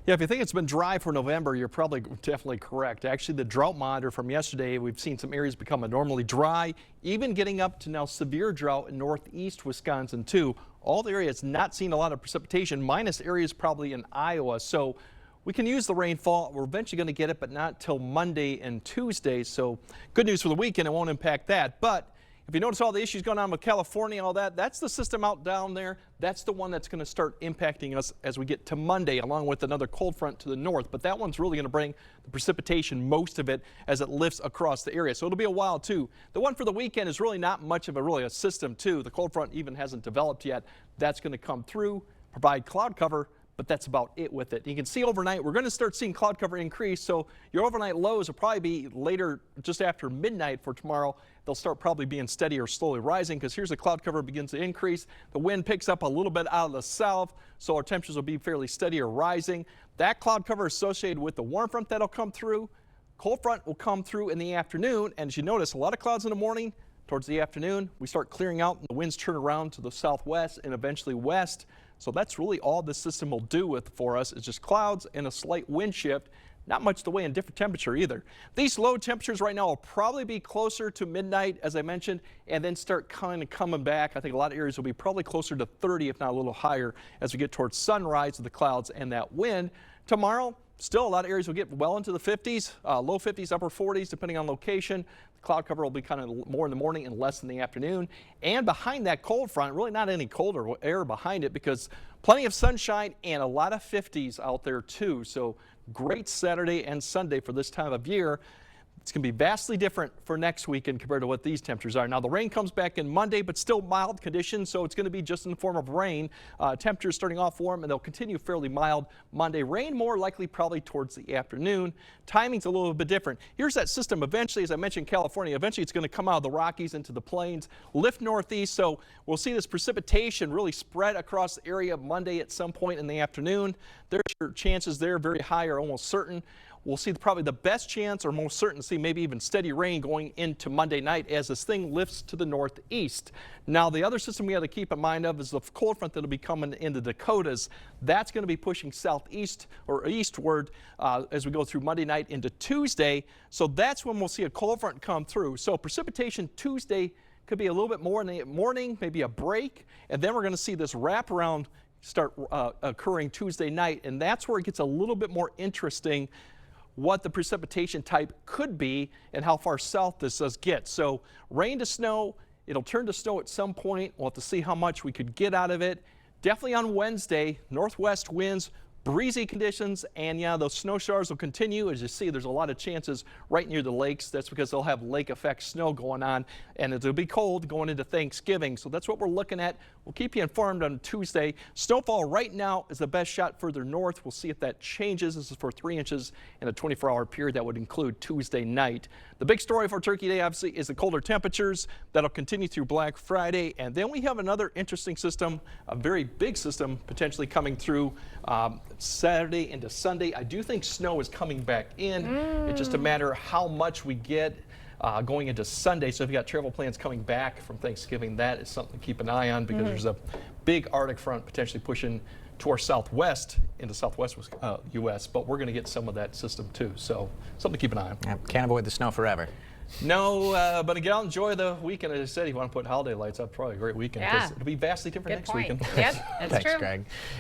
Yeah, if you think it's been dry for November, you're probably definitely correct. Actually, the drought monitor from yesterday, we've seen some areas become abnormally dry, even getting up to now severe drought in northeast Wisconsin too. All the areas not seeing a lot of precipitation, minus areas probably in Iowa. So we can use the rainfall. We're eventually going to get it, but not till Monday and Tuesday. So good news for the weekend. It won't impact that. But if you notice all the issues going on with California and all that, that's the system out down there. That's the one that's going to start impacting us as we get to Monday, along with another cold front to the north. But that one's really going to bring the precipitation, most of it, as it lifts across the area. So it'll be a while, too. The one for the weekend is really not much of a system, too. The cold front even hasn't developed yet. That's going to come through, provide cloud cover, but that's about it with it. You can see overnight, we're going to start seeing cloud cover increase, so your overnight lows will probably be later, just after midnight for tomorrow. They'll start probably being steady or slowly rising because here's the cloud cover begins to increase. The wind picks up a little bit out of the south, so our temperatures will be fairly steady or rising. That cloud cover associated with the warm front that'll come through. Cold front will come through in the afternoon, and as you notice, a lot of clouds in the morning. Towards the afternoon, we start clearing out and the winds turn around to the southwest and eventually west. So that's really all this system will do for us is just clouds and a slight wind shift. Not much the way in different temperature either. These low temperatures right now will probably be closer to midnight, as I mentioned, and then start kind of coming back. I think a lot of areas will be probably closer to 30, if not a little higher, as we get towards sunrise of the clouds and that wind. Tomorrow, still a lot of areas will get well into the 50s, low 50s, upper 40s, depending on location. The cloud cover will be kind of more in the morning and less in the afternoon. And behind that cold front, really not any colder air behind it because plenty of sunshine and a lot of 50s out there too. So great Saturday and Sunday for this time of year. It's going to be vastly different for next weekend compared to what these temperatures are. Now, the rain comes back in Monday, but still mild conditions, so it's going to be just in the form of rain. Temperatures starting off warm, and they'll continue fairly mild Monday. Rain more likely probably towards the afternoon. Timing's a little bit different. Here's that system eventually, as I mentioned, California. Eventually, it's going to come out of the Rockies into the plains, lift northeast, so we'll see this precipitation really spread across the area Monday at some point in the afternoon. There's your chances there, very high or almost certain. We'll see probably the best chance or most certain to see maybe even steady rain going into Monday night as this thing lifts to the northeast. Now, the other system we have to keep in mind of is the cold front that'll be coming in the Dakotas. That's going to be pushing southeast or eastward as we go through Monday night into Tuesday. So that's when we'll see a cold front come through. So precipitation Tuesday could be a little bit more in the morning, maybe a break, and then we're going to see this wraparound start occurring Tuesday night, and that's where it gets a little bit more interesting what the precipitation type could be and how far south this does get. So rain to snow, it'll turn to snow at some point. We'll have to see how much we could get out of it. Definitely on Wednesday, northwest winds, breezy conditions, and yeah, those snow showers will continue. As you see, there's a lot of chances right near the lakes. That's because they'll have lake effect snow going on, and it'll be cold going into Thanksgiving. So that's what we're looking at. We'll keep you informed on Tuesday. Snowfall right now is the best shot further north. We'll see if that changes. This is for 3 inches in a 24-hour period. That would include Tuesday night. The big story for Turkey Day, obviously, is the colder temperatures. That'll continue through Black Friday. And then we have another interesting system, a very big system, potentially coming through Saturday into Sunday. I do think snow is coming back in. It's just a matter of how much we get going into Sunday. So if you got travel plans coming back from Thanksgiving, that is something to keep an eye on because there's a big Arctic front potentially pushing to our southwest into southwest U.S., but we're going to get some of that system too. So something to keep an eye on. Yep, can't avoid the snow forever. No, but again, I'll enjoy the weekend. As I said, if you want to put holiday lights up, probably a great weekend because it'll be vastly different next weekend. Yep, that's Thanks, true. Greg.